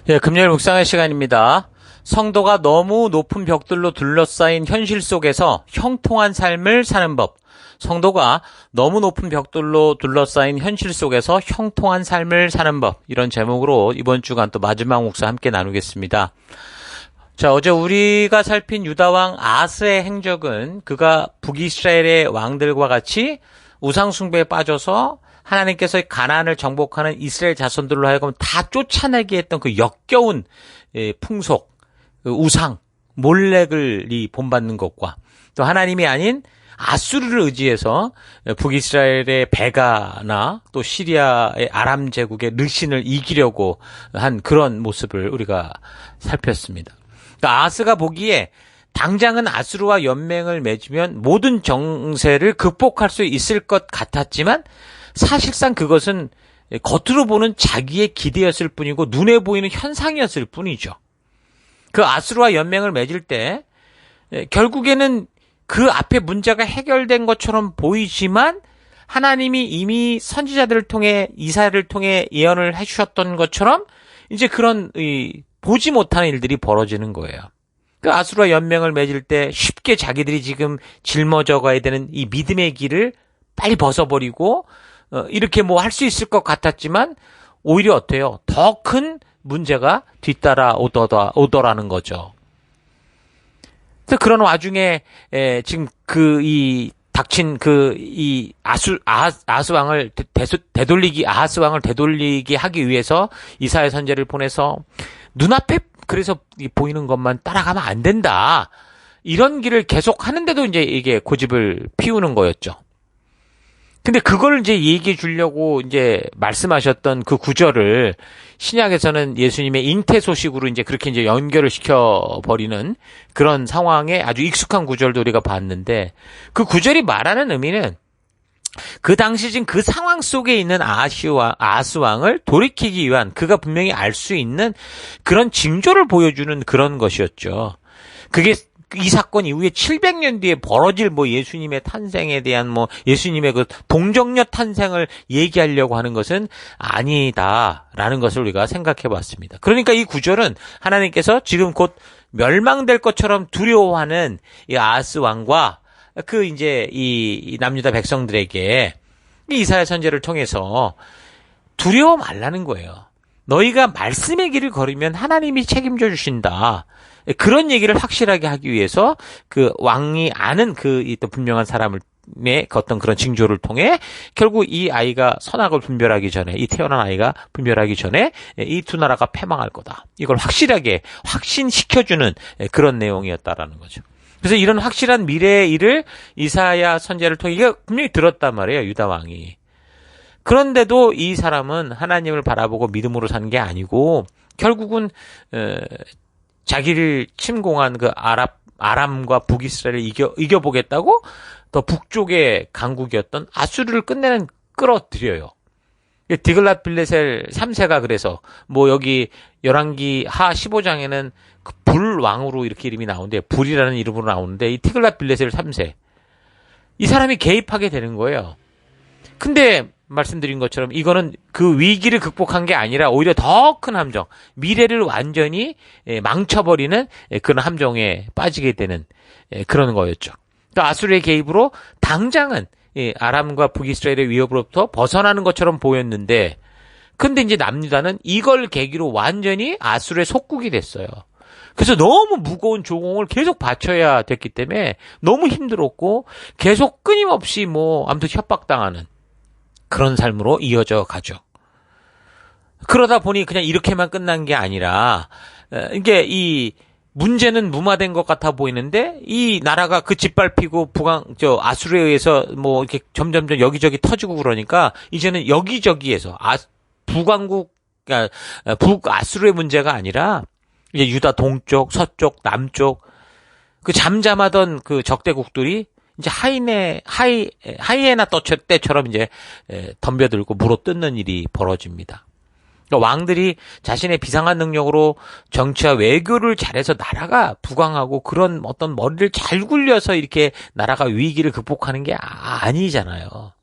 예, 금요일 묵상의 시간입니다. 성도가 너무 높은 벽들로 둘러싸인 현실 속에서 형통한 삶을 사는 법. 성도가 너무 높은 벽돌로 둘러싸인 현실 속에서 형통한 삶을 사는 법. 이런 제목으로 이번 주간 또 마지막 묵상 함께 나누겠습니다. 자, 어제 우리가 살핀 유다왕 아하스의 행적은 그가 북이스라엘의 왕들과 같이 우상숭배에 빠져서 하나님께서 가나안을 정복하는 이스라엘 자손들로 하여금 다 쫓아내게 했던 그 역겨운 풍속, 우상, 몰렉을 본받는 것과 또 하나님이 아닌 아수르를 의지해서 북이스라엘의 베가나 또 시리아의 아람 제국의 르신을 이기려고 한 그런 모습을 우리가 살폈습니다. 그러니까 아하스가 보기에 당장은 아수르와 연맹을 맺으면 모든 정세를 극복할 수 있을 것 같았지만 사실상 그것은 겉으로 보는 자기의 기대였을 뿐이고 눈에 보이는 현상이었을 뿐이죠. 그 아수르와 연맹을 맺을 때 결국에는 그 앞에 문제가 해결된 것처럼 보이지만 하나님이 이미 선지자들을 통해 이사야를 통해 예언을 해주셨던 것처럼 이제 그런 보지 못하는 일들이 벌어지는 거예요. 그 아수르와 연맹을 맺을 때 쉽게 자기들이 지금 짊어져 가야 되는 이 믿음의 길을 빨리 벗어버리고 이렇게 뭐 할 수 있을 것 같았지만 오히려 어때요? 더 큰 문제가 뒤따라 오더라는 거죠. 그래서 그런 와중에 지금 닥친 아하스 왕을 되돌리게 하기 위해서 이사야 선지자를 보내서 눈앞에 그래서 보이는 것만 따라가면 안 된다. 이런 길을 계속 하는데도 이제 이게 고집을 피우는 거였죠. 근데 그걸 이제 얘기해 주려고 이제 말씀하셨던 그 구절을 신약에서는 예수님의 잉태 소식으로 이제 그렇게 이제 연결을 시켜버리는 그런 상황에 아주 익숙한 구절도 우리가 봤는데 그 구절이 말하는 의미는 그 당시 지금 그 상황 속에 있는 아하스 왕을 돌이키기 위한 그가 분명히 알 수 있는 그런 징조를 보여주는 그런 것이었죠. 그게 이 사건 이후에 700년 뒤에 벌어질 예수님의 탄생에 대한 예수님의 그 동정녀 탄생을 얘기하려고 하는 것은 아니다라는 것을 우리가 생각해 봤습니다. 그러니까 이 구절은 하나님께서 지금 곧 멸망될 것처럼 두려워하는 이 아하스 왕과 그 이제 이 남유다 백성들에게 이사야 선지자를 통해서 두려워 말라는 거예요. 너희가 말씀의 길을 걸으면 하나님이 책임져 주신다. 그런 얘기를 확실하게 하기 위해서 그 왕이 아는 또 분명한 사람의 어떤 그런 징조를 통해 결국 이 아이가 선악을 분별하기 전에 이 태어난 아이가 분별하기 전에 이 두 나라가 패망할 거다. 이걸 확실하게 확신시켜주는 그런 내용이었다라는 거죠. 그래서 이런 확실한 미래의 일을 이사야 선지자를 통해 이게 분명히 들었단 말이에요. 유다 왕이. 그런데도 이 사람은 하나님을 바라보고 믿음으로 산 게 아니고 결국은 자기를 침공한 그 아람과 북이스라엘을 이겨보겠다고 더 북쪽의 강국이었던 아수르를 끌어들여요. 디글랏빌레셀 3세가 그래서 여기 열왕기 하 15장에는 그 불왕으로 이렇게 이름이 나오는데 불이라는 이름으로 나오는데 이 디글랏빌레셀 3세 이 사람이 개입하게 되는 거예요. 근데 말씀드린 것처럼 이거는 그 위기를 극복한 게 아니라 오히려 더 큰 함정, 미래를 완전히 망쳐버리는 그런 함정에 빠지게 되는 그런 거였죠. 그러니까 아수르의 개입으로 당장은 아람과 북이스라엘의 위협으로부터 벗어나는 것처럼 보였는데 근데 이제 남유다는 이걸 계기로 완전히 아수르의 속국이 됐어요. 그래서 너무 무거운 조공을 계속 바쳐야 됐기 때문에 너무 힘들었고 계속 끊임없이 아무튼 협박당하는 그런 삶으로 이어져 가죠. 그러다 보니 그냥 이렇게만 끝난 게 아니라 이게 이 문제는 무마된 것 같아 보이는데 이 나라가 그 짓밟히고 아수르에 의해서 이렇게 점점점 여기저기 터지고 그러니까 이제는 여기저기에서 북아수르의 문제가 아니라 이제 유다 동쪽, 서쪽, 남쪽 그 잠잠하던 그 적대국들이 이제 하이에나 때처럼 이제 덤벼들고 물어뜯는 일이 벌어집니다. 그러니까 왕들이 자신의 비상한 능력으로 정치와 외교를 잘해서 나라가 부강하고 그런 어떤 머리를 잘 굴려서 이렇게 나라가 위기를 극복하는 게 아니잖아요.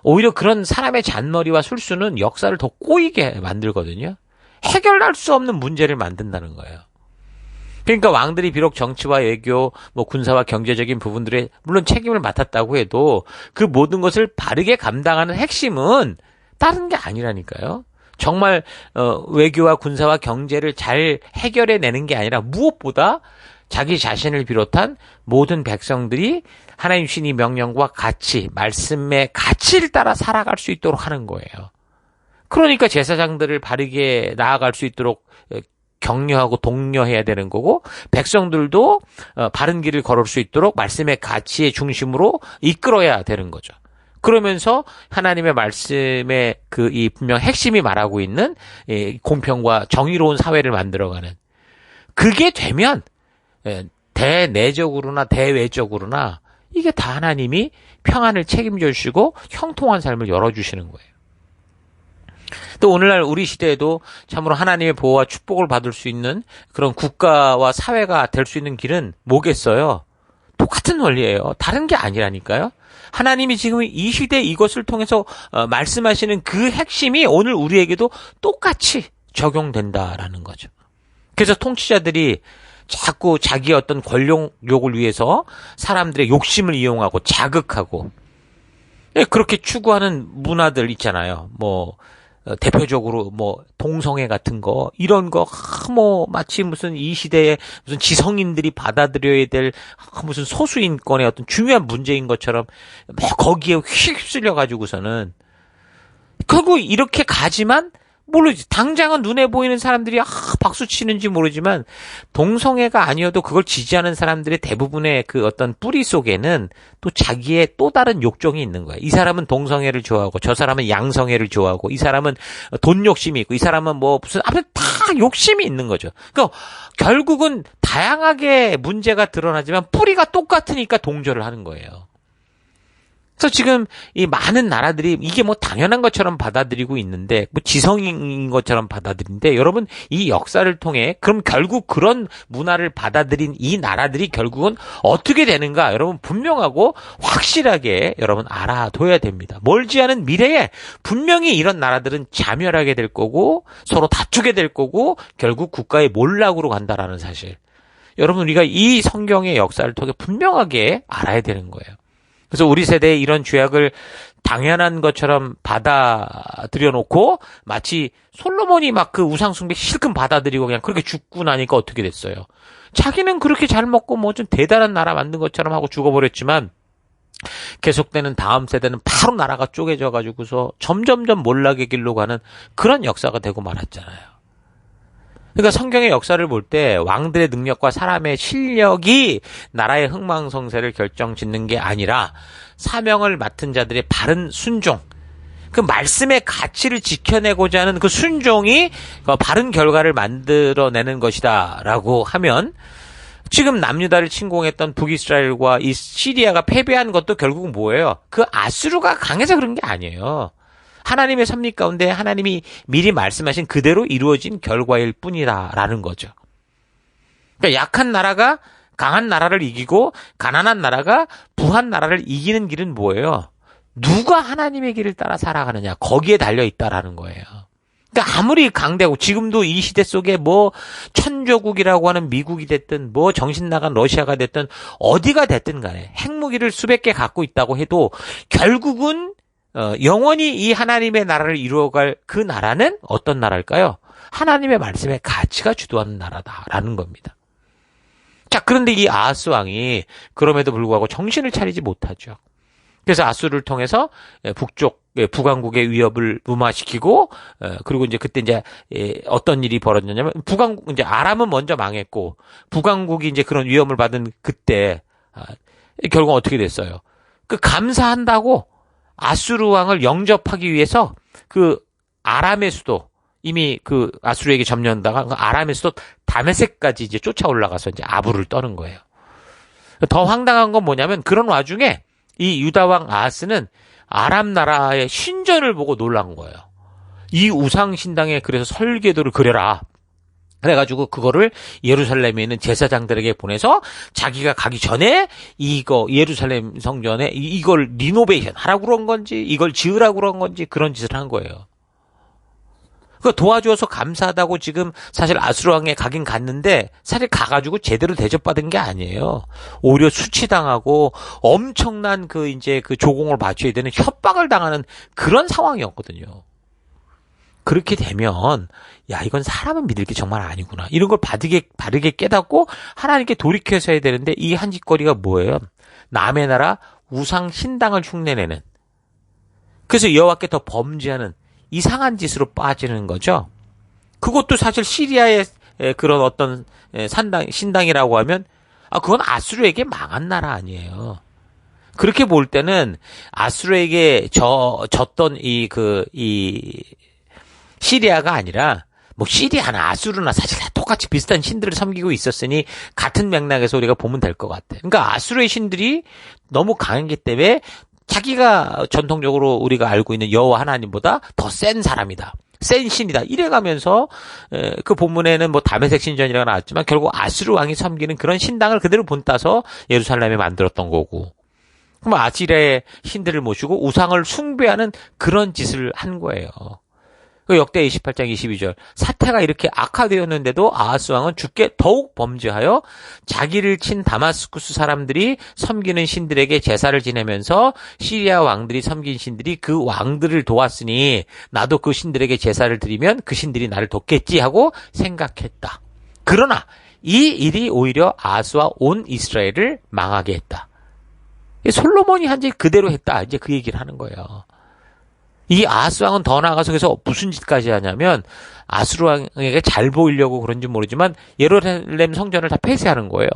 오히려 그런 사람의 잔머리와 술수는 역사를 더 꼬이게 만들거든요. 해결할 수 없는 문제를 만든다는 거예요. 그러니까 왕들이 비록 정치와 외교, 군사와 경제적인 부분들에 물론 책임을 맡았다고 해도 그 모든 것을 바르게 감당하는 핵심은 다른 게 아니라니까요. 정말 외교와 군사와 경제를 잘 해결해내는 게 아니라 무엇보다 자기 자신을 비롯한 모든 백성들이 하나님 주신 이 명령과 가치, 말씀의 가치를 따라 살아갈 수 있도록 하는 거예요. 그러니까 제사장들을 바르게 나아갈 수 있도록 격려하고 독려해야 되는 거고, 백성들도 바른 길을 걸을 수 있도록 말씀의 가치의 중심으로 이끌어야 되는 거죠. 그러면서 하나님의 말씀의 이 분명 핵심이 말하고 있는 공평과 정의로운 사회를 만들어가는, 그게 되면 대내적으로나 대외적으로나 이게 다 하나님이 평안을 책임져 주시고 형통한 삶을 열어주시는 거예요. 또 오늘날 우리 시대에도 참으로 하나님의 보호와 축복을 받을 수 있는 그런 국가와 사회가 될 수 있는 길은 뭐겠어요? 똑같은 원리예요. 다른 게 아니라니까요. 하나님이 지금 이 시대 이것을 통해서 말씀하시는 그 핵심이 오늘 우리에게도 똑같이 적용된다라는 거죠. 그래서 통치자들이 자꾸 자기의 어떤 권력욕을 위해서 사람들의 욕심을 이용하고 자극하고 그렇게 추구하는 문화들 있잖아요. 대표적으로 동성애 같은 거, 이런 거 마치 무슨 이 시대에 무슨 지성인들이 받아들여야 될 무슨 소수인권의 어떤 중요한 문제인 것처럼 거기에 휩쓸려 가지고서는 결국 이렇게 가지만 모르지. 당장은 눈에 보이는 사람들이 박수 치는지 모르지만 동성애가 아니어도 그걸 지지하는 사람들의 대부분의 그 어떤 뿌리 속에는 또 자기의 또 다른 욕정이 있는 거야. 이 사람은 동성애를 좋아하고 저 사람은 양성애를 좋아하고 이 사람은 돈 욕심이 있고 이 사람은 무슨 아무튼 다 욕심이 있는 거죠. 그러니까 결국은 다양하게 문제가 드러나지만 뿌리가 똑같으니까 동조를 하는 거예요. 그래서 지금 이 많은 나라들이 이게 당연한 것처럼 받아들이고 있는데, 지성인 것처럼 받아들이는데, 여러분 이 역사를 통해 그럼 결국 그런 문화를 받아들인 이 나라들이 결국은 어떻게 되는가, 여러분 분명하고 확실하게 여러분 알아둬야 됩니다. 멀지 않은 미래에 분명히 이런 나라들은 자멸하게 될 거고 서로 다투게 될 거고 결국 국가의 몰락으로 간다라는 사실. 여러분 우리가 이 성경의 역사를 통해 분명하게 알아야 되는 거예요. 그래서 우리 세대에 이런 죄악을 당연한 것처럼 받아들여 놓고 마치 솔로몬이 그 우상숭배 실컷 받아들이고 그냥 그렇게 죽고 나니까 어떻게 됐어요? 자기는 그렇게 잘 먹고 좀 대단한 나라 만든 것처럼 하고 죽어버렸지만 계속되는 다음 세대는 바로 나라가 쪼개져 가지고서 점점점 몰락의 길로 가는 그런 역사가 되고 말았잖아요. 그러니까 성경의 역사를 볼 때 왕들의 능력과 사람의 실력이 나라의 흥망성쇠를 결정짓는 게 아니라 사명을 맡은 자들의 바른 순종, 그 말씀의 가치를 지켜내고자 하는 그 순종이 바른 결과를 만들어내는 것이다 라고 하면, 지금 남유다를 침공했던 북이스라엘과 이 시리아가 패배한 것도 결국은 뭐예요? 그 아수르가 강해서 그런 게 아니에요. 하나님의 섭리 가운데 하나님이 미리 말씀하신 그대로 이루어진 결과일 뿐이다라는 거죠. 그러니까 약한 나라가 강한 나라를 이기고 가난한 나라가 부한 나라를 이기는 길은 뭐예요? 누가 하나님의 길을 따라 살아가느냐, 거기에 달려 있다라는 거예요. 그러니까 아무리 강대국, 지금도 이 시대 속에 천조국이라고 하는 미국이 됐든 정신 나간 러시아가 됐든 어디가 됐든 간에 핵무기를 수백 개 갖고 있다고 해도 결국은 영원히 이 하나님의 나라를 이루어갈 그 나라는 어떤 나라일까요? 하나님의 말씀의 가치가 주도하는 나라다라는 겁니다. 자, 그런데 이 아하스 왕이 그럼에도 불구하고 정신을 차리지 못하죠. 그래서 아수르를 통해서 북왕국의 위협을 무마시키고, 그리고 그때 어떤 일이 벌어졌냐면, 아람은 먼저 망했고, 북왕국이 그런 위협을 받은 그때, 결국 어떻게 됐어요? 감사한다고 아수르 왕을 영접하기 위해서 아람의 수도, 이미 아수르에게 점령당한 아람의 수도 다메섹까지 쫓아 올라가서 아부를 떠는 거예요. 더 황당한 건 뭐냐면, 그런 와중에 이 유다왕 아하스는 아람 나라의 신전을 보고 놀란 거예요. 이 우상신당에 그래서 설계도를 그려라. 그래가지고 그거를 예루살렘에 있는 제사장들에게 보내서 자기가 가기 전에 예루살렘 성전에 이걸 리노베이션 하라고 그런 건지 이걸 지으라고 그런 건지 그런 짓을 한 거예요. 그 도와줘서 감사하다고 지금 사실 아수르 왕에 가긴 갔는데 사실 가가지고 제대로 대접받은 게 아니에요. 오히려 수치당하고 엄청난 그 이제 그 조공을 바쳐야 되는 협박을 당하는 그런 상황이었거든요. 그렇게 되면 야 이건 사람을 믿을 게 정말 아니구나. 이런 걸 바르게 깨닫고 하나님께 돌이켜서 해야 되는데 이 한 짓거리가 뭐예요? 남의 나라 우상 신당을 흉내내는. 그래서 여호와께 더 범죄하는 이상한 짓으로 빠지는 거죠. 그것도 사실 시리아의 그런 어떤 신당이라고 하면 그건 아수르에게 망한 나라 아니에요. 그렇게 볼 때는 아수르에게 졌던 이 시리아가 아니라 뭐 시리아나 아수르나 사실 다 똑같이 비슷한 신들을 섬기고 있었으니 같은 맥락에서 우리가 보면 될 것 같아요. 그러니까 아수르의 신들이 너무 강했기 때문에 자기가 전통적으로 우리가 알고 있는 여호와 하나님보다 더 센 사람이다. 센 신이다. 이래가면서 그 본문에는 뭐 다메섹 신전이라고 나왔지만 결국 아수르 왕이 섬기는 그런 신당을 그대로 본따서 예루살렘에 만들었던 거고. 그럼 아시리아의 신들을 모시고 우상을 숭배하는 그런 짓을 한 거예요. 역대 28장 22절 사태가 이렇게 악화되었는데도 아하스 왕은 주께 더욱 범죄하여 자기를 친 다마스쿠스 사람들이 섬기는 신들에게 제사를 지내면서 시리아 왕들이 섬긴 신들이 그 왕들을 도왔으니 나도 그 신들에게 제사를 드리면 그 신들이 나를 돕겠지 하고 생각했다. 그러나 이 일이 오히려 아하스와 온 이스라엘을 망하게 했다. 솔로몬이 한 짓 그대로 했다. 이제 그 얘기를 하는 거예요. 이 아하스 왕은 더 나아가서 그래서 무슨 짓까지 하냐면 아수르 왕에게 잘 보이려고 그런지 모르지만 예루살렘 성전을 다 폐쇄하는 거예요.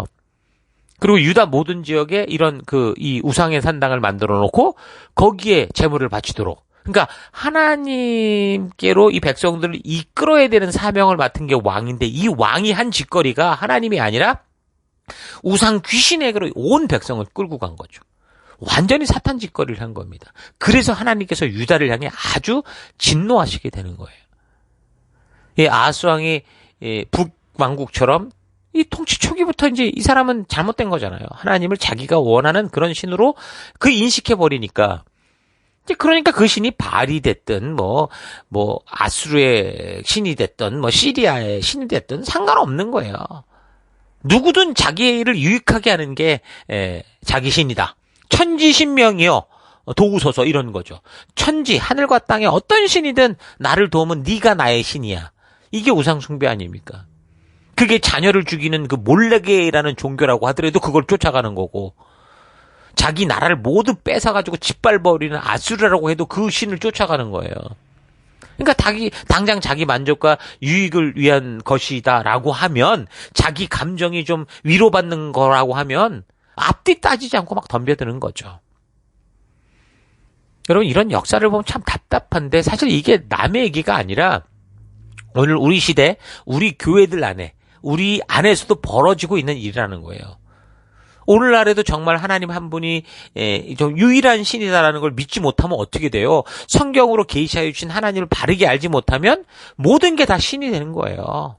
그리고 유다 모든 지역에 이런 이 우상의 산당을 만들어 놓고 거기에 제물을 바치도록. 그러니까 하나님께로 이 백성들을 이끌어야 되는 사명을 맡은 게 왕인데 이 왕이 한 짓거리가 하나님이 아니라 우상 귀신에게로 온 백성을 끌고 간 거죠. 완전히 사탄 짓거리를 한 겁니다. 그래서 하나님께서 유다를 향해 아주 진노하시게 되는 거예요. 이 아하스 왕이 북왕국처럼 이 통치 초기부터 이제 이 사람은 잘못된 거잖아요. 하나님을 자기가 원하는 그런 신으로 인식해 버리니까. 이제 그러니까 그 신이 바알이 됐든 뭐 아수르의 신이 됐든 뭐 시리아의 신이 됐든 상관없는 거예요. 누구든 자기를 유익하게 하는 게 자기 신이다. 천지신명이요 도우소서 이런 거죠. 천지 하늘과 땅에 어떤 신이든 나를 도우면 네가 나의 신이야. 이게 우상숭배 아닙니까? 그게 자녀를 죽이는 그 몰레게라는 종교라고 하더라도 그걸 쫓아가는 거고 자기 나라를 모두 뺏어가지고 짓밟아버리는 아수르라고 해도 그 신을 쫓아가는 거예요. 그러니까 당장 자기 만족과 유익을 위한 것이다라고 하면 자기 감정이 좀 위로받는 거라고 하면 앞뒤 따지지 않고 막 덤벼드는 거죠. 여러분 이런 역사를 보면 참 답답한데 사실 이게 남의 얘기가 아니라 오늘 우리 시대 우리 교회들 안에 우리 안에서도 벌어지고 있는 일이라는 거예요. 오늘날에도 정말 하나님 한 분이 좀 유일한 신이다라는 걸 믿지 못하면 어떻게 돼요? 성경으로 계시하여 주신 하나님을 바르게 알지 못하면 모든 게 다 신이 되는 거예요.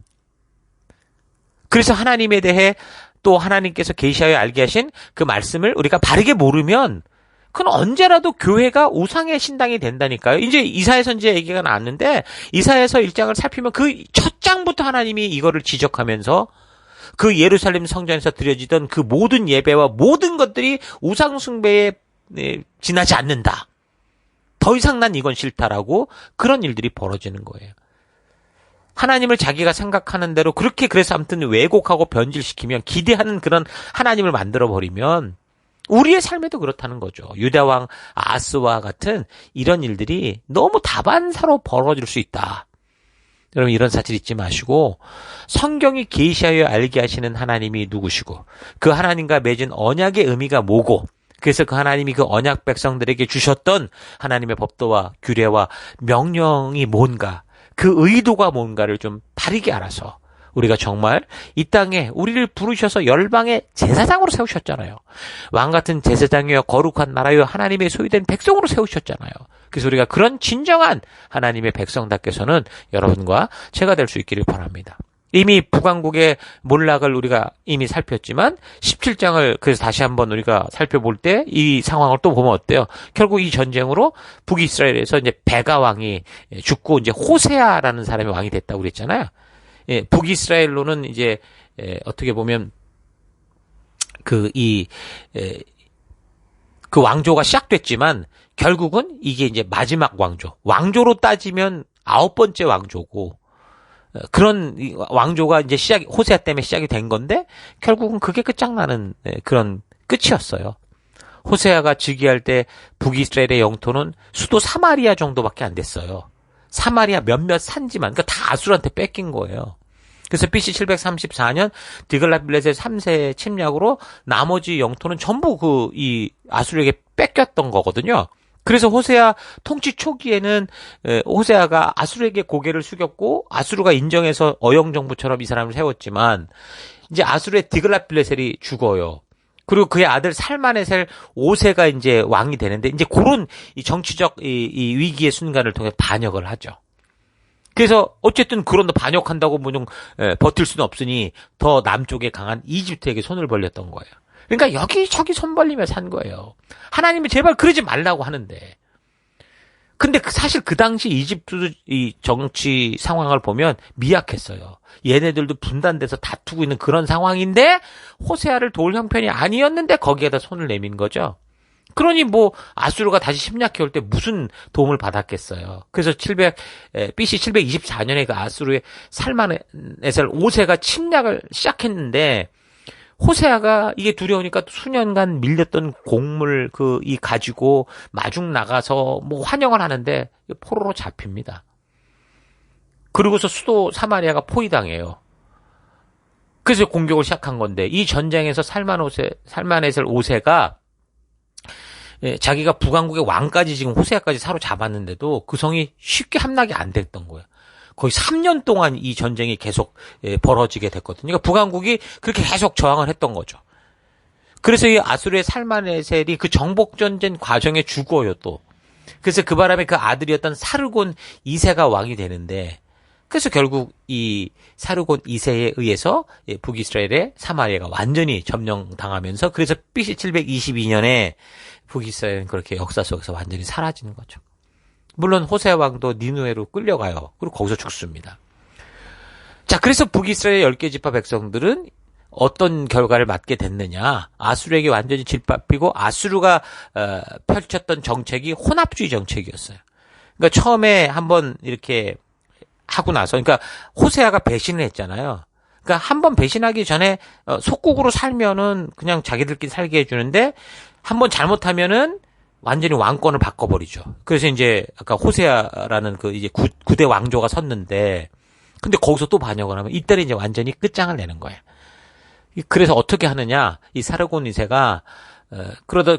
그래서 하나님에 대해 또 하나님께서 계시하여 알게 하신 그 말씀을 우리가 바르게 모르면 그건 언제라도 교회가 우상의 신당이 된다니까요. 이제 이사야 선지의 얘기가 나왔는데 이사야서 1장을 살피면 그 첫 장부터 하나님이 이거를 지적하면서 그 예루살렘 성전에서 드려지던 그 모든 예배와 모든 것들이 우상 숭배에 지나지 않는다. 더 이상 난 이건 싫다라고 그런 일들이 벌어지는 거예요. 하나님을 자기가 생각하는 대로 그래서 아무튼 왜곡하고 변질시키면 기대하는 그런 하나님을 만들어버리면 우리의 삶에도 그렇다는 거죠. 유다왕 아하스와 같은 이런 일들이 너무 다반사로 벌어질 수 있다. 여러분 이런 사실 잊지 마시고 성경이 계시하여 알게 하시는 하나님이 누구시고 그 하나님과 맺은 언약의 의미가 뭐고 그래서 그 하나님이 그 언약 백성들에게 주셨던 하나님의 법도와 규례와 명령이 뭔가 그 의도가 뭔가를 좀 바르게 알아서 우리가 정말 이 땅에 우리를 부르셔서 열방의 제사장으로 세우셨잖아요. 왕 같은 제사장이여 거룩한 나라여 하나님의 소유된 백성으로 세우셨잖아요. 그래서 우리가 그런 진정한 하나님의 백성답게서는 여러분과 제가 될 수 있기를 바랍니다. 이미 북왕국의 몰락을 우리가 이미 살폈지만 17장을 그래서 다시 한번 우리가 살펴볼 때 이 상황을 또 보면 어때요? 결국 이 전쟁으로 북이스라엘에서 이제 베가 왕이 죽고 이제 호세아라는 사람이 왕이 됐다고 그랬잖아요. 예, 북이스라엘로는 이제 어떻게 보면 그 왕조가 시작됐지만 결국은 이게 이제 마지막 왕조로 따지면 9번째 왕조고 그런 왕조가 이제 호세아 때문에 시작이 된 건데 결국은 그게 끝장나는 그런 끝이었어요. 호세아가 즉위할 때 북이스라엘의 영토는 수도 사마리아 정도밖에 안 됐어요. 사마리아 몇몇 산지만 그러니까 다 아수르한테 뺏긴 거예요. 그래서 BC 734년 디글랏빌레셋의 3세 침략으로 나머지 영토는 전부 이 아수르에게 뺏겼던 거거든요. 그래서 호세아 통치 초기에는 호세아가 아수르에게 고개를 숙였고 아수르가 인정해서 어영정부처럼 이 사람을 세웠지만 이제 아수르의 디글랏빌레셀이 죽어요. 그리고 그의 아들 살마네셀 5세가 이제 왕이 되는데 이제 그런 이 정치적 이 위기의 순간을 통해 반역을 하죠. 그래서 어쨌든 그런 반역한다고 뭐좀 버틸 수는 없으니 더 남쪽에 강한 이집트에게 손을 벌렸던 거예요. 그러니까 여기저기 손 벌리며 산 거예요. 하나님이 제발 그러지 말라고 하는데. 근데 사실 그 당시 이집트 이 정치 상황을 보면 미약했어요. 얘네들도 분단돼서 다투고 있는 그런 상황인데 호세아를 도울 형편이 아니었는데 거기에다 손을 내민 거죠. 그러니 뭐 아수르가 다시 침략해 올 때 무슨 도움을 받았겠어요. 그래서 BC 724년에 그 아수르의 살마네셀 5세가 침략을 시작했는데 호세아가 이게 두려우니까 수년간 밀렸던 곡물 이 가지고 마중 나가서 뭐 환영을 하는데 포로로 잡힙니다. 그리고서 수도 사마리아가 포위당해요. 그래서 공격을 시작한 건데 이 전쟁에서 살마네셀 5세가 자기가 북왕국의 왕까지 지금 호세아까지 사로잡았는데도 그 성이 쉽게 함락이 안 됐던 거예요. 거의 3년 동안 이 전쟁이 계속 벌어지게 됐거든요. 그러니까 북왕국이 그렇게 계속 저항을 했던 거죠. 그래서 이 아수르의 살마네셀이 그 정복전쟁 과정에 죽어요 또. 그래서 그 바람에 그 아들이었던 사르곤 2세가 왕이 되는데 그래서 결국 이 사르곤 2세에 의해서 북이스라엘의 사마리아가 완전히 점령당하면서 그래서 BC 722년에 북이스라엘은 그렇게 역사 속에서 완전히 사라지는 거죠. 물론 호세아 왕도 니누에로 끌려가요. 그리고 거기서 죽습니다. 자, 그래서 북이스라엘 10개 지파 백성들은 어떤 결과를 맞게 됐느냐. 아수르에게 완전히 질밟히고 아수르가 펼쳤던 정책이 혼합주의 정책이었어요. 그러니까 처음에 한번 이렇게 하고 나서 그러니까 호세아가 배신을 했잖아요. 그러니까 한번 배신하기 전에 속국으로 살면은 그냥 자기들끼리 살게 해주는데 한번 잘못하면은 완전히 왕권을 바꿔버리죠. 그래서 이제 아까 호세아라는 이제 9대 왕조가 섰는데 근데 거기서 또 반역을 하면 이때는 이제 완전히 끝장을 내는 거예요. 그래서 어떻게 하느냐? 이 사르곤 2세가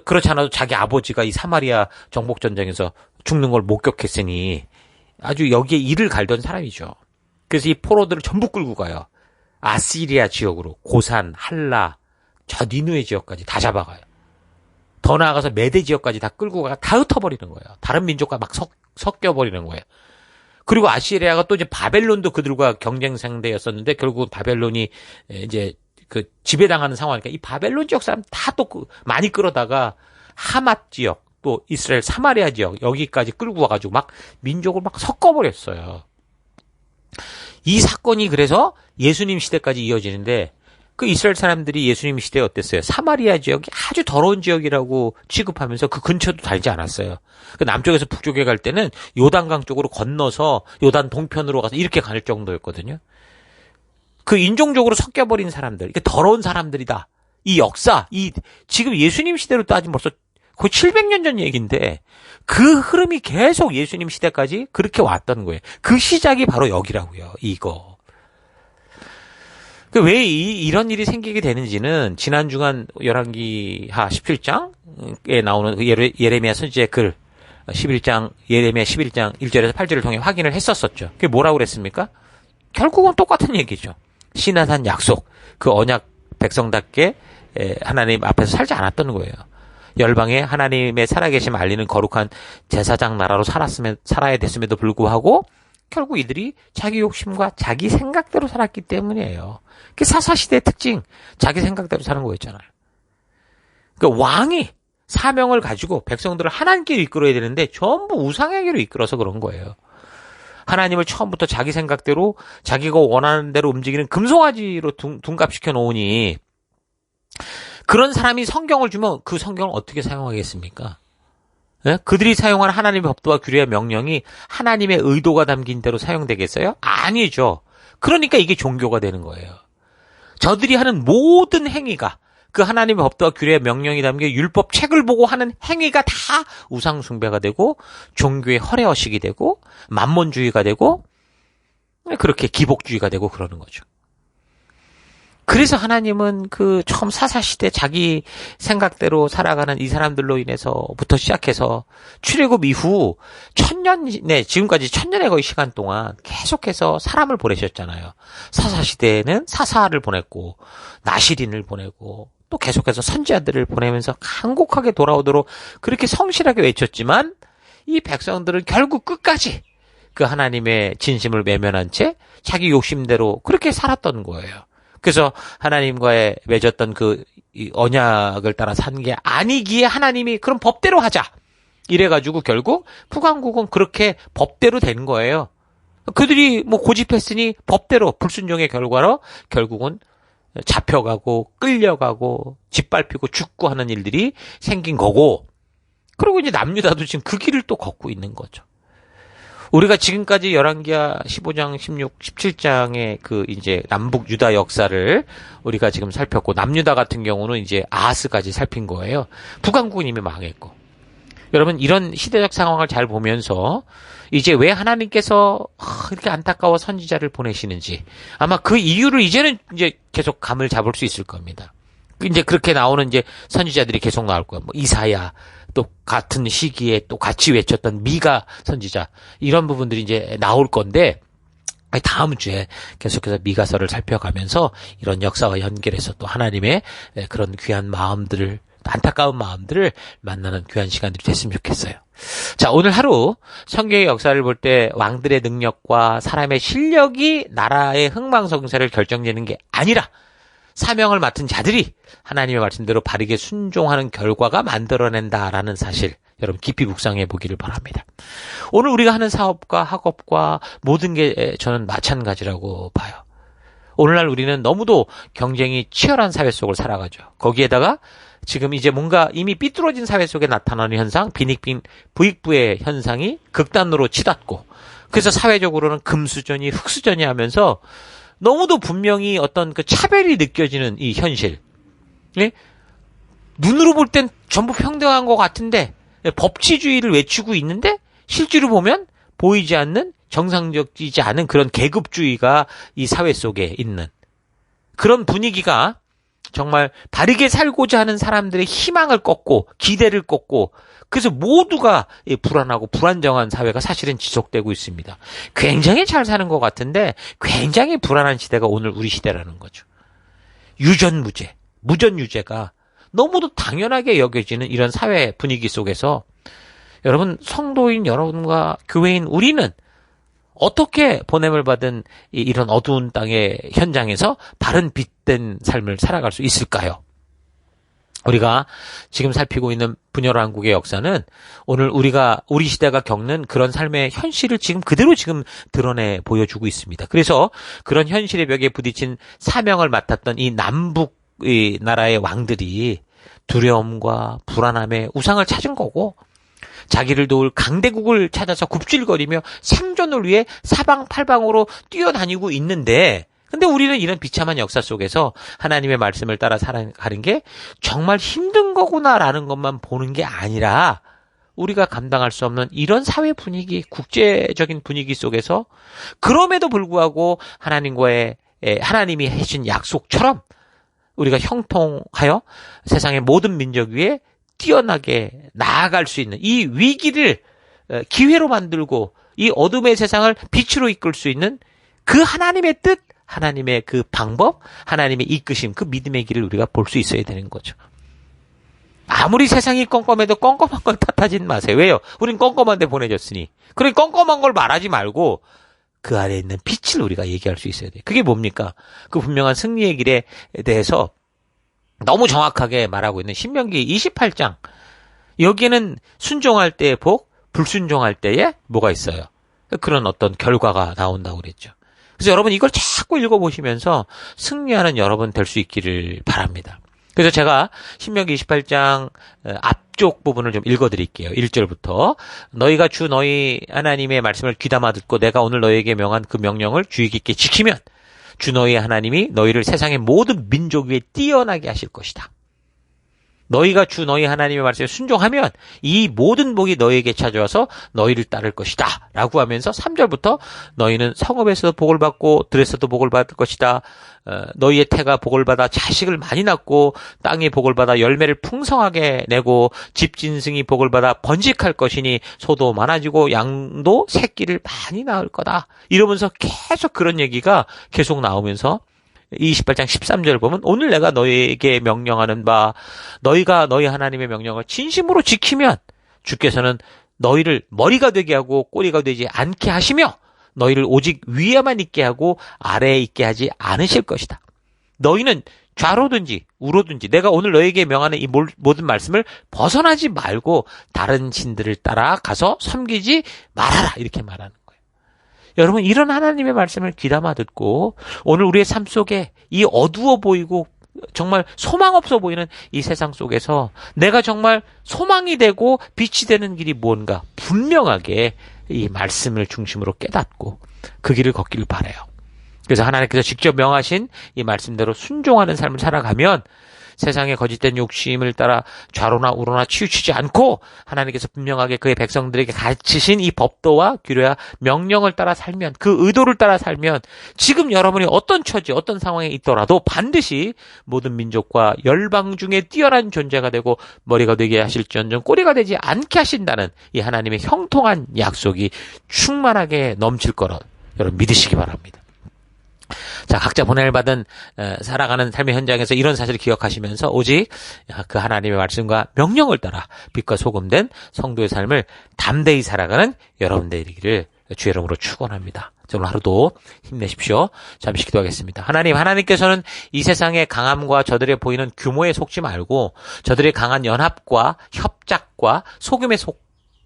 그렇지 않아도 자기 아버지가 이 사마리아 정복 전쟁에서 죽는 걸 목격했으니 아주 여기에 이를 갈던 사람이죠. 그래서 이 포로들을 전부 끌고 가요. 아시리아 지역으로 고산, 할라, 저 니누의 지역까지 다 잡아가요. 더 나아가서 메대 지역까지 다 끌고 가 다 흩어버리는 거예요. 다른 민족과 막 섞여버리는 거예요. 그리고 아시리아가 또 이제 바벨론도 그들과 경쟁 상대였었는데 결국 바벨론이 이제 그 지배당하는 상황이니까 이 바벨론 지역 사람 다 또 많이 끌어다가 하맛 지역 또 이스라엘 사마리아 지역 여기까지 끌고 와가지고 막 민족을 막 섞어버렸어요. 이 사건이 그래서 예수님 시대까지 이어지는데 그 이스라엘 사람들이 예수님 시대에 어땠어요? 사마리아 지역이 아주 더러운 지역이라고 취급하면서 그 근처도 달지 않았어요. 그 남쪽에서 북쪽에 갈 때는 요단강 쪽으로 건너서 요단 동편으로 가서 이렇게 갈 정도였거든요. 그 인종적으로 섞여버린 사람들, 이게 더러운 사람들이다. 이 역사, 지금 예수님 시대로 따지면 벌써 거의 700년 전 얘기인데 그 흐름이 계속 예수님 시대까지 그렇게 왔던 거예요. 그 시작이 바로 여기라고요. 이거. 왜 이런 일이 생기게 되는지는 지난 주간 열왕기하 17장에 나오는 예레미야 선지자의 글 11장 예레미야 11장 1절에서 8절을 통해 확인을 했었었죠. 그게 뭐라고 그랬습니까? 결국은 똑같은 얘기죠. 시나산 약속, 그 언약 백성답게 하나님 앞에서 살지 않았던 거예요. 열방에 하나님의 살아계심 알리는 거룩한 제사장 나라로 살아야 됐음에도 불구하고 결국 이들이 자기 욕심과 자기 생각대로 살았기 때문이에요. 그게 사사시대의 특징, 자기 생각대로 사는 거였잖아요. 그러니까 왕이 사명을 가지고 백성들을 하나님께로 이끌어야 되는데 전부 우상에게로 이끌어서 그런 거예요. 하나님을 처음부터 자기 생각대로 자기가 원하는 대로 움직이는 금송아지로 둔갑시켜 놓으니 그런 사람이 성경을 주면 그 성경을 어떻게 사용하겠습니까? 예? 그들이 사용하는 하나님의 법도와 규례와 명령이 하나님의 의도가 담긴 대로 사용되겠어요? 아니죠. 그러니까 이게 종교가 되는 거예요. 저들이 하는 모든 행위가 그 하나님의 법도와 규례와 명령이 담긴 율법 책을 보고 하는 행위가 다 우상숭배가 되고 종교의 허례허식이 되고 만몬주의가 되고 그렇게 기복주의가 되고 그러는 거죠. 그래서 하나님은 그 처음 사사시대 자기 생각대로 살아가는 이 사람들로 인해서부터 시작해서 출애굽 이후 1000년, 지금까지 1000년의 거의 시간 동안 계속해서 사람을 보내셨잖아요. 사사시대에는 사사를 보냈고 나시린을 보내고 또 계속해서 선지자들을 보내면서 간곡하게 돌아오도록 그렇게 성실하게 외쳤지만 이 백성들은 결국 끝까지 그 하나님의 진심을 외면한 채 자기 욕심대로 그렇게 살았던 거예요. 그래서 하나님과의 맺었던 그 언약을 따라 산 게 아니기에 하나님이 그럼 법대로 하자. 이래가지고 결국 북왕국은 그렇게 법대로 된 거예요. 그들이 뭐 고집했으니 법대로 불순종의 결과로 결국은 잡혀가고 끌려가고 짓밟히고 죽고 하는 일들이 생긴 거고 그리고 이제 남유다도 지금 그 길을 또 걷고 있는 거죠. 우리가 지금까지 열왕기하 15장, 16, 17장의 그 이제 남북 유다 역사를 우리가 지금 살폈고 남유다 같은 경우는 이제 아하스까지 살핀 거예요. 북왕국은 이미 망했고. 여러분 이런 시대적 상황을 잘 보면서 이제 왜 하나님께서 이렇게 안타까워 선지자를 보내시는지 아마 그 이유를 이제는 이제 계속 감을 잡을 수 있을 겁니다. 이제 그렇게 나오는 이제 선지자들이 계속 나올 거예요. 뭐 이사야 또 같은 시기에 또 같이 외쳤던 미가 선지자 이런 부분들이 이제 나올 건데 다음 주에 계속해서 미가서를 살펴가면서 이런 역사와 연결해서 또 하나님의 그런 귀한 마음들을 안타까운 마음들을 만나는 귀한 시간들이 됐으면 좋겠어요. 자, 오늘 하루 성경의 역사를 볼 때 왕들의 능력과 사람의 실력이 나라의 흥망성쇠를 결정짓는 게 아니라 사명을 맡은 자들이 하나님의 말씀대로 바르게 순종하는 결과가 만들어낸다라는 사실 여러분 깊이 묵상해 보기를 바랍니다. 오늘 우리가 하는 사업과 학업과 모든 게 저는 마찬가지라고 봐요. 오늘날 우리는 너무도 경쟁이 치열한 사회 속을 살아가죠. 거기에다가 지금 이제 뭔가 이미 삐뚤어진 사회 속에 나타나는 현상, 빈익빈 부익부의 현상이 극단으로 치닫고 그래서 사회적으로는 금수저니 흑수저니 하면서 너무도 분명히 어떤 그 차별이 느껴지는 이 현실. 예? 눈으로 볼 땐 전부 평등한 것 같은데 법치주의를 외치고 있는데 실제로 보면 보이지 않는 정상적이지 않은 그런 계급주의가 이 사회 속에 있는 그런 분위기가 정말 바르게 살고자 하는 사람들의 희망을 꺾고 기대를 꺾고 그래서 모두가 불안하고 불안정한 사회가 사실은 지속되고 있습니다. 굉장히 잘 사는 것 같은데 굉장히 불안한 시대가 오늘 우리 시대라는 거죠. 유전무죄, 무전유죄가 너무도 당연하게 여겨지는 이런 사회 분위기 속에서 여러분 성도인 여러분과 교회인 우리는 어떻게 보냄을 받은 이런 어두운 땅의 현장에서 바른 빛된 삶을 살아갈 수 있을까요? 우리가 지금 살피고 있는 분열왕국의 역사는 오늘 우리 시대가 겪는 그런 삶의 현실을 지금 그대로 지금 드러내 보여주고 있습니다. 그래서 그런 현실의 벽에 부딪힌 사명을 맡았던 이 남북 나라의 왕들이 두려움과 불안함에 우상을 찾은 거고 자기를 도울 강대국을 찾아서 굽질거리며 생존을 위해 사방팔방으로 뛰어다니고 있는데 근데 우리는 이런 비참한 역사 속에서 하나님의 말씀을 따라 살아가는 게 정말 힘든 거구나라는 것만 보는 게 아니라 우리가 감당할 수 없는 이런 사회 분위기, 국제적인 분위기 속에서 그럼에도 불구하고 하나님이 해준 약속처럼 우리가 형통하여 세상의 모든 민족 위에 뛰어나게 나아갈 수 있는 이 위기를 기회로 만들고 이 어둠의 세상을 빛으로 이끌 수 있는 그 하나님의 뜻, 하나님의 그 방법, 하나님의 이끄심, 그 믿음의 길을 우리가 볼 수 있어야 되는 거죠. 아무리 세상이 껌껌해도 껌껌한 걸 탓하진 마세요. 왜요? 우린 껌껌한 데 보내졌으니. 그러니 껌껌한 걸 말하지 말고 그 안에 있는 빛을 우리가 얘기할 수 있어야 돼요. 그게 뭡니까? 그 분명한 승리의 길에 대해서 너무 정확하게 말하고 있는 신명기 28장. 여기에는 순종할 때의 복, 불순종할 때에 뭐가 있어요? 그런 어떤 결과가 나온다고 그랬죠. 그래서 여러분 이걸 자꾸 읽어보시면서 승리하는 여러분 될 수 있기를 바랍니다. 그래서 제가 신명기 28장 앞쪽 부분을 좀 읽어드릴게요. 1절부터 너희가 주 너희 하나님의 말씀을 귀담아 듣고 내가 오늘 너희에게 명한 그 명령을 주의 깊게 지키면 주 너희 하나님이 너희를 세상의 모든 민족 위에 뛰어나게 하실 것이다. 너희가 주 너희 하나님의 말씀에 순종하면 이 모든 복이 너희에게 찾아와서 너희를 따를 것이다. 라고 하면서 3절부터 너희는 성읍에서도 복을 받고 들에서도 복을 받을 것이다. 너희의 태가 복을 받아 자식을 많이 낳고 땅이 복을 받아 열매를 풍성하게 내고 집짐승이 복을 받아 번식할 것이니 소도 많아지고 양도 새끼를 많이 낳을 거다. 이러면서 계속 그런 얘기가 계속 나오면서 28장 13절 보면 오늘 내가 너희에게 명령하는 바 너희가 너희 하나님의 명령을 진심으로 지키면 주께서는 너희를 머리가 되게 하고 꼬리가 되지 않게 하시며 너희를 오직 위에만 있게 하고 아래에 있게 하지 않으실 것이다. 너희는 좌로든지 우로든지 내가 오늘 너희에게 명하는 이 모든 말씀을 벗어나지 말고 다른 신들을 따라 가서 섬기지 말아라. 이렇게 말하는 거예요. 여러분 이런 하나님의 말씀을 귀담아 듣고 오늘 우리의 삶 속에 이 어두워 보이고 정말 소망 없어 보이는 이 세상 속에서 내가 정말 소망이 되고 빛이 되는 길이 뭔가 분명하게 이 말씀을 중심으로 깨닫고 그 길을 걷기를 바라요. 그래서 하나님께서 직접 명하신 이 말씀대로 순종하는 삶을 살아가면 세상의 거짓된 욕심을 따라 좌로나 우로나 치우치지 않고 하나님께서 분명하게 그의 백성들에게 가르치신 이 법도와 규례와 명령을 따라 살면 그 의도를 따라 살면 지금 여러분이 어떤 처지 어떤 상황에 있더라도 반드시 모든 민족과 열방 중에 뛰어난 존재가 되고 머리가 되게 하실지언정 꼬리가 되지 않게 하신다는 이 하나님의 형통한 약속이 충만하게 넘칠 거라 여러분 믿으시기 바랍니다. 자, 각자 보냄을 받은 살아가는 삶의 현장에서 이런 사실을 기억하시면서 오직 그 하나님의 말씀과 명령을 따라 빛과 소금된 성도의 삶을 담대히 살아가는 여러분들 되기를 주의 이름으로 축원합니다. 오늘 하루도 힘내십시오. 잠시 기도하겠습니다. 하나님께서는 이 세상의 강함과 저들의 보이는 규모에 속지 말고 저들의 강한 연합과 협작과 소금의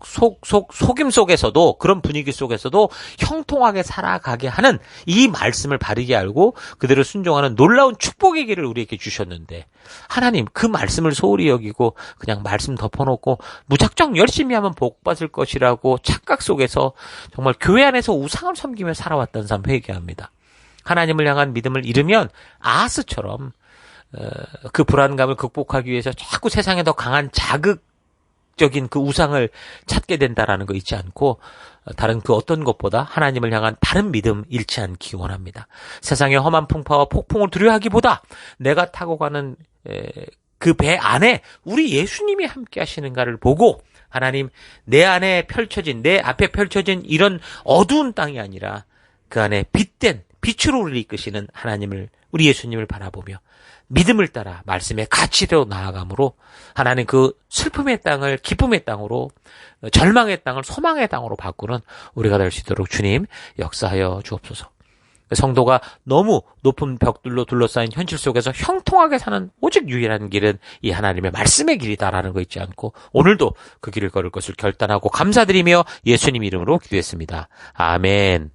속임 속에서도 그런 분위기 속에서도 형통하게 살아가게 하는 이 말씀을 바르게 알고 그대로 순종하는 놀라운 축복의 길을 우리에게 주셨는데 하나님 그 말씀을 소홀히 여기고 그냥 말씀 덮어놓고 무작정 열심히 하면 복 받을 것이라고 착각 속에서 정말 교회 안에서 우상을 섬기며 살아왔던 삶 회개합니다. 하나님을 향한 믿음을 잃으면 아하스처럼 그 불안감을 극복하기 위해서 자꾸 세상에 더 강한 자극적인 그 우상을 찾게 된다라는 거 잊지 않고 다른 그 어떤 것보다 하나님을 향한 바른 믿음 잃지 않기 원합니다. 세상의 험한 풍파와 폭풍을 두려워하기보다 내가 타고 가는 그 배 안에 우리 예수님이 함께 하시는가를 보고 하나님 내 앞에 펼쳐진 이런 어두운 땅이 아니라 그 안에 빛된 빛으로 우리를 이끄시는 하나님을 우리 예수님을 바라보며 믿음을 따라 말씀의 가치로 나아감으로 하나님 그 슬픔의 땅을 기쁨의 땅으로 절망의 땅을 소망의 땅으로 바꾸는 우리가 될 수 있도록 주님 역사하여 주옵소서. 성도가 너무 높은 벽들로 둘러싸인 현실 속에서 형통하게 사는 오직 유일한 길은 이 하나님의 말씀의 길이다라는 거 잊지 않고 오늘도 그 길을 걸을 것을 결단하고 감사드리며 예수님 이름으로 기도했습니다. 아멘.